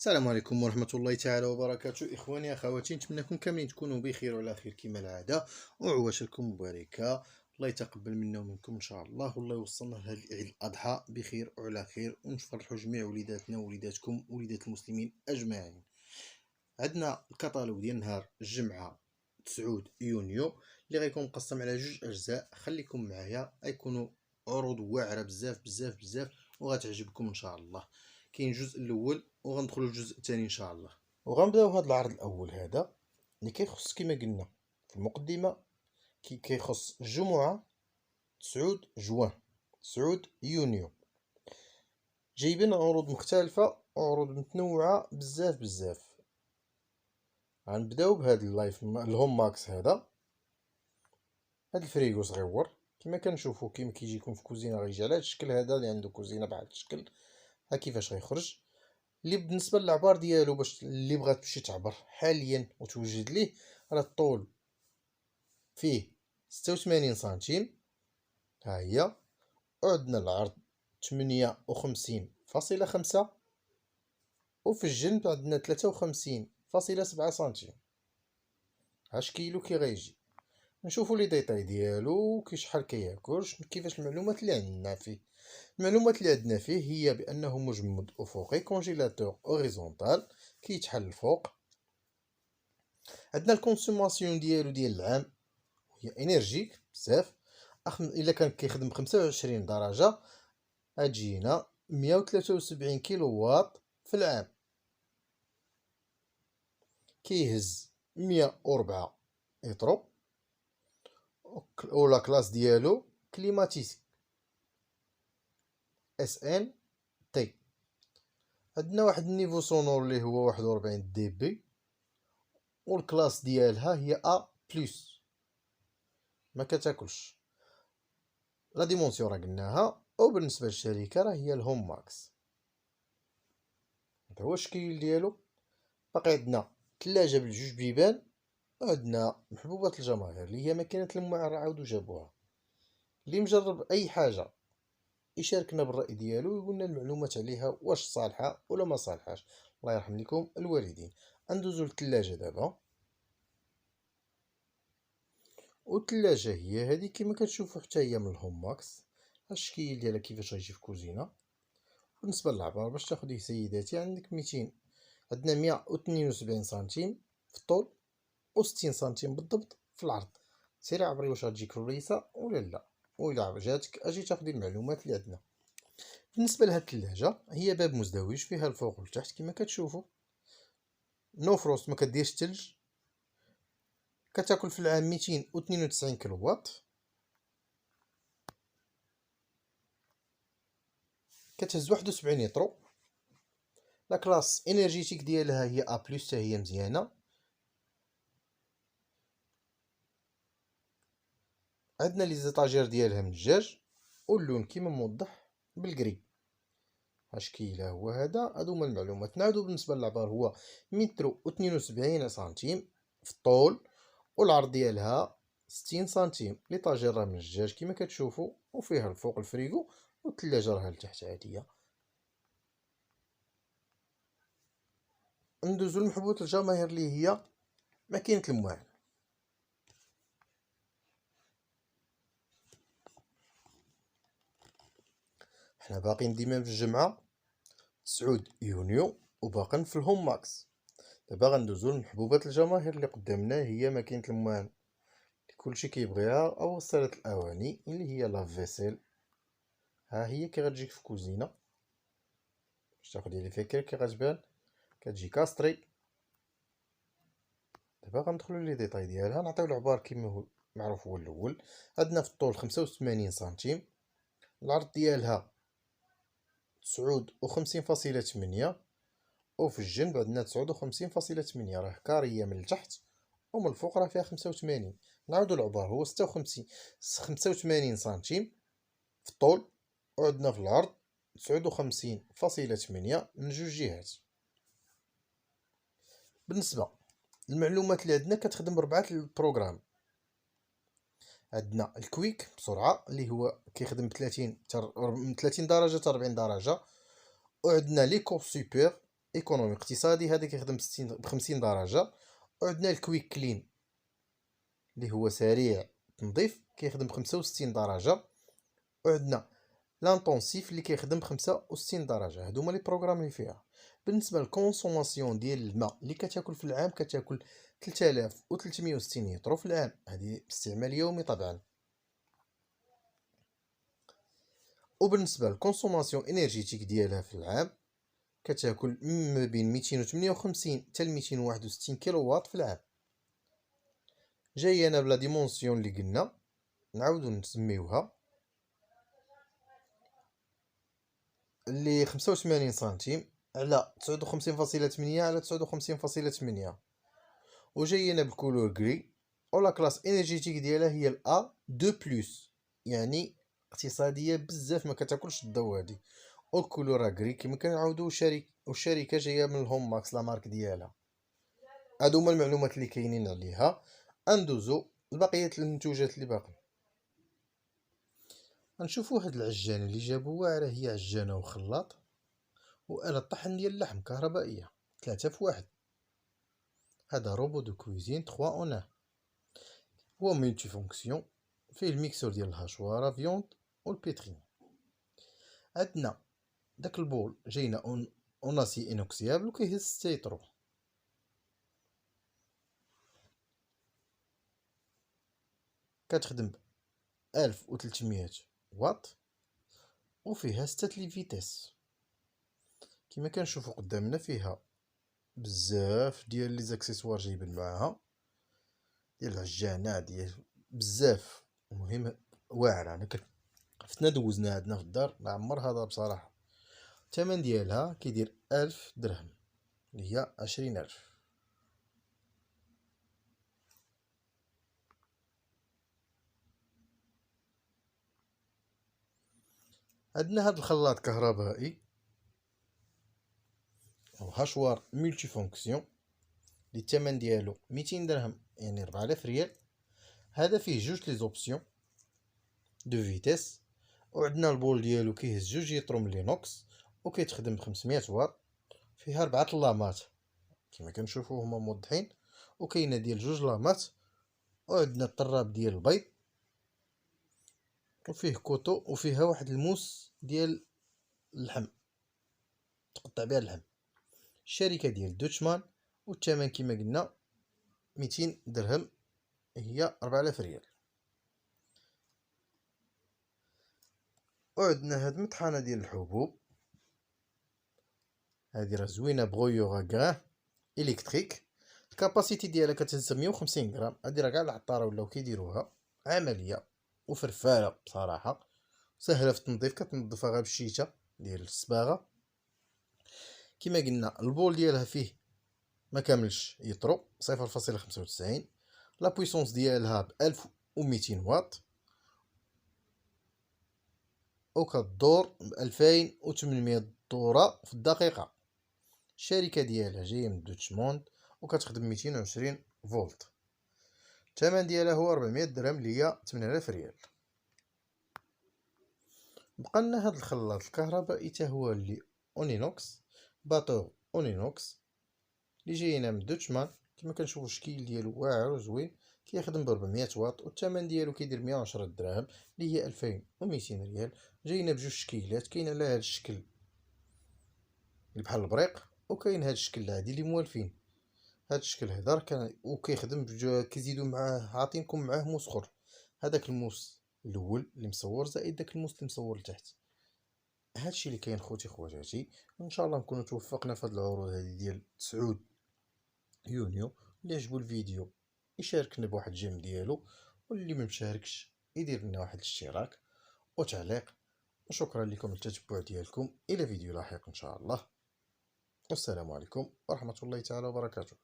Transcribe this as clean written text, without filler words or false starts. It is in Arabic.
السلام عليكم ورحمة الله تعالى وبركاته. إخواني أخواتي، نتمنىكم كاملين تكونوا بخير وعلى خير كما العادة، وعواشركم مباركة. الله يتقبل منا ومنكم إن شاء الله، والله يوصلنا لهذا عيد الأضحى بخير وعلى خير، ونفرحوا جميع وليداتنا ووليداتكم وليدات المسلمين أجمعين. عندنا الكتالوج ديال نهار الجمعة 9 يونيو اللي غيكون مقسم على جوج أجزاء. خليكم معايا، غيكونوا عروض واعرة بزاف بزاف بزاف وغتعجبكم إن شاء الله. كاين الجزء الاول وغندخلوا الجزء الثاني ان شاء الله، وغنبداو هذا العرض الاول هذا اللي كيخص كما قلنا في المقدمه كيخص الجمعه 9 جوان 9 يونيو. جايبين عروض مختلفه وعروض متنوعه بزاف بزاف. غنبداو بهذا اللايف الهوم ماكس. هذا الفريغو صغيور كما كنشوفوا، كيما كيجيكم في كوزينه غيجي على هذا الشكل هذا، اللي عنده كوزينه بهذا الشكل. ها كيفاش غيخرج. اللي بالنسبه للعبار ديالو، باش اللي بغات تمشي تعبر حاليا وتوجد ليه، راه الطول فيه 86 سنتيم. ها هي. وعندنا العرض 58.5، وفي الجنب عندنا 53.7 سنتيم. هاش كيلو كي غيجي. نشوفوا لي ديتاي ديالو، كي شحال كياكل، كيفاش المعلومات اللي عندنا فيه. المعلومات اللي عندنا فيه هي بانه مجمد افقي كونجيلاتور اوريزونتال كيتحل الفوق. عندنا الكونسوماسيون ديالو ديال العام هي انرجيك بزاف. الا كان كيخدم 25 درجه غتجينا 173 كيلو واط في العام. كيهز 104 اطرو، ولا كلاس ديالو كليماتيسي اس ان تي. عندنا واحد النيفو سونور اللي هو 41 دي بي، والكلاس ديالها هي ا بلس، ما كتاكلش. لا ديمونسيون راه قلناها. وبالنسبه للشركه راه هي الهوم ماكس. هذا هو الشكل ديالو. باقي عندنا ثلاجه بالجوج بيبان، وعندنا محبوبات الجماهير اللي هي ماكينه المعر، عاودوا جابوها. اللي مجرب اي حاجه يشاركنا بالراي ديالو ويقولنا المعلومات عليها واش صالحه ولا ما صالحاش. الله يرحم لكم الوالدين. ندوزو للثلاجه دابا. والثلاجه هي هذه كما كتشوفوا، حتى هي من الهوم ماكس. الشكل ديالها كيفاش غيجي في كوزينه. بالنسبه للعبار باش تاخديه سيداتي، عندك 200، عندنا 172 سنتيم في الطول و60 سنتيم بالضبط في العرض. سيري عبري واش غتجيك في الريسه ولا لا، وإلا جاتك اجي تاخدي المعلومات اللي عندنا. بالنسبه لهاد الثلاجه، هي باب مزدوج فيها الفوق والتحت كما كتشوفوا. نو فروست، ما كديرش الثلج. كتاكل في العام 292 كيلو واط. كتهز 71 لتر. لا كلاس انرجيتيك ديالها هي ا بلس، حتى هي مزيانه. عندنا لي زيطاجير ديالها من الدجاج، واللون كيما موضح بالكري. اش كاين هو هذا. هادو هما المعلومات. نعاودو بالنسبه للعبار، هو متر و72 سنتيم في الطول، والعرض ديالها 60 سنتيم. لي طاجير راه من الدجاج كما كتشوفوا، وفيها الفوق الفريغو، والثلاجه راها لتحت عاديه. ندوزو لمحبوبات الجماهير اللي هي ماكينه المعان. حنا باقيين ديما في الجمعه 9 يونيو وباقين في الهوم ماكس. دابا غندوزو لمحبوبات الجماهير اللي قدامنا، هي ماكينه المعان اللي كلشي كيبغيها، او غسالة الاواني اللي هي لافيسيل. ها هي كي غتجيك في كوزينه باش تاخدي لي فكره كي غتبان. كتجي كاستري. دابا غندخلو لي ديتاي ديالها. نعطيو العبار كيما هو معروف هو الاول. عندنا في الطول 85 سنتيم، العرض ديالها 59.8، وفي الجنب عندنا 59.8. راه كاريه من التحت، ومن الفوق راه فيها 85. نعاودو العبار، هو 85 سنتيم في الطول، وعندنا في العرض 59.8 من جوج جهات. بالنسبه المعلومات اللي عندنا، كتخدم ب4 البروغرام. عندنا الكويك بسرعه اللي هو كيخدم ب 30 درجه حتى 40 درجه، وعندنا ليكو سوبر ايكونومي اقتصادي، هذا كيخدم ب50 درجة. وعندنا الكويك كلين اللي هو سريع التنظيف كيخدم ب65 درجة. وعندنا لانتونسيف اللي كيخدم ب65 درجة. هادو هما لي بروغرام اللي فيها. بالنسبة للكونسوماسيون ديال الماء اللي كتاكل في العام، كتاكل 3360 لتر في العام، هذه باستعمال يومي طبعا. وبالنسبة للكونسوماسيون انرجيتيك ديالها في العام، كتاكل ما بين 258 حتى 261 كيلو واط في العام. جاي انا بلا ديمونسيون اللي قلنا، نعاودو نسميوها، اللي 85 سنتيم على 59.8 على 59.8. وجاينا بالكولور كري. ولا كلاس انرجيتيك ديالها هي الA 2+، يعني اقتصاديه بزاف، ما كتاكلش الضو هادي. والكولور كري كما كنعاودو، والشركه جايه من الهوم ماكس لا مارك ديالها. هادو هما المعلومات اللي كاينين عليها. اندوزو لبقيه المنتوجات اللي باقي. غنشوفو هاد العجانه اللي جابو واعره، هي عجانه وخلاط وآلة طحن ديال اللحم كهربائيه، 3 في 1. هذا روبو دو كويزين 3 اون 1، هو ملتي فونكسيون، فيه الميكسور ديال الهاشواره فيوند والبيترين. عندنا داك البول جاينا اون اسي انوكسيابل وكيهز السيترو. كتخدم ب 1300 واط وفيها 6 لي فيتيس. كما كنشوفو قدامنا فيها بزاف ديال لي زاكسيسوار جايبين معاها، ديال العجانه ديال بزاف. المهم واعره، انا فتنا دوزنا عندنا في الدار، ما عمر هذا بصراحه. الثمن ديالها كيدير 1000 درهم اللي هي 20000. عندنا هاد الخلاط كهربائي او هاشوار ملتي فونكسيون اللي الثمن ديالو 200 درهم، يعني 4000 ريال. هذا فيه جوج لي زوبسيون دو فيتيس. وعندنا البول ديالو كيهز 2 يطرو من لينوكس وكيتخدم ب 500 واط. فيها 4 لامات كما كنشوفو هما موضحين، وكاينه ديال 2 لامات. وعندنا الطراب ديال البيض، وفيه كوطو، وفيها واحد الموس ديال اللحم تقطع بها اللحم. الشركه ديال دوتشمان. والثمن كما قلنا 200 درهم، هي 4000 ريال. وعندنا هاد المطحنه ديال الحبوب، هادي راه زوينه بغيوغا كاع الكتريك. الكاباسيتي ديالها كتهز 150 غرام. هادي راه كاع العطاره ولاو كيديروها، عمليه وفرفاله بصراحه، سهله في التنظيف. كتنظفها غير بالشيته ديال الصباغه. كما قلنا البول ديالها فيه ما كاملش يطرو 0.95. لا بويسونس ديالها ب 1200 واط، وكدور ب 2800 دوره في الدقيقه. الشركه ديالها جايه من دوتشموند وكتخدم 220 فولت. الثمن ديالها هو 400 درهم اللي هي 8000 ريال. بقى لنا هذا الخلاط الكهربائي حتى هو اللي اونينوكس، باطور اونينوكس اللي جاينا من دوتشمان. كما كنشوفوا الشكل ديالو واعر وزوين، كيخدم ب 400 واط. والثمن ديالو كيدير 110 دراهم اللي هي 2200 ريال. جاينا بجوج شكيلات، كاين على هذا الشكل اللي بحال البريق، وكاين هذا الشكل العادي اللي موالفين. هذا الشكل هذا كان وكيخدم كيزيدوا معاه، عاطينكم معاه موس اخر. هذاك الموس الاول اللي مصور زائد داك الموس اللي مصور لتحت. هادشي اللي كاين خوتي خواتاتي. ان شاء الله نكونوا توفقنا في هاد العروض هذه ديال 9 يونيو. اللي عجبو الفيديو يشاركنا بواحد الجيم ديالو، واللي ما مشاركش يدير لنا واحد الاشتراك وتعليق. وشكرا لكم التتبع ديالكم. الى فيديو لاحق ان شاء الله، والسلام عليكم ورحمه الله تعالى وبركاته.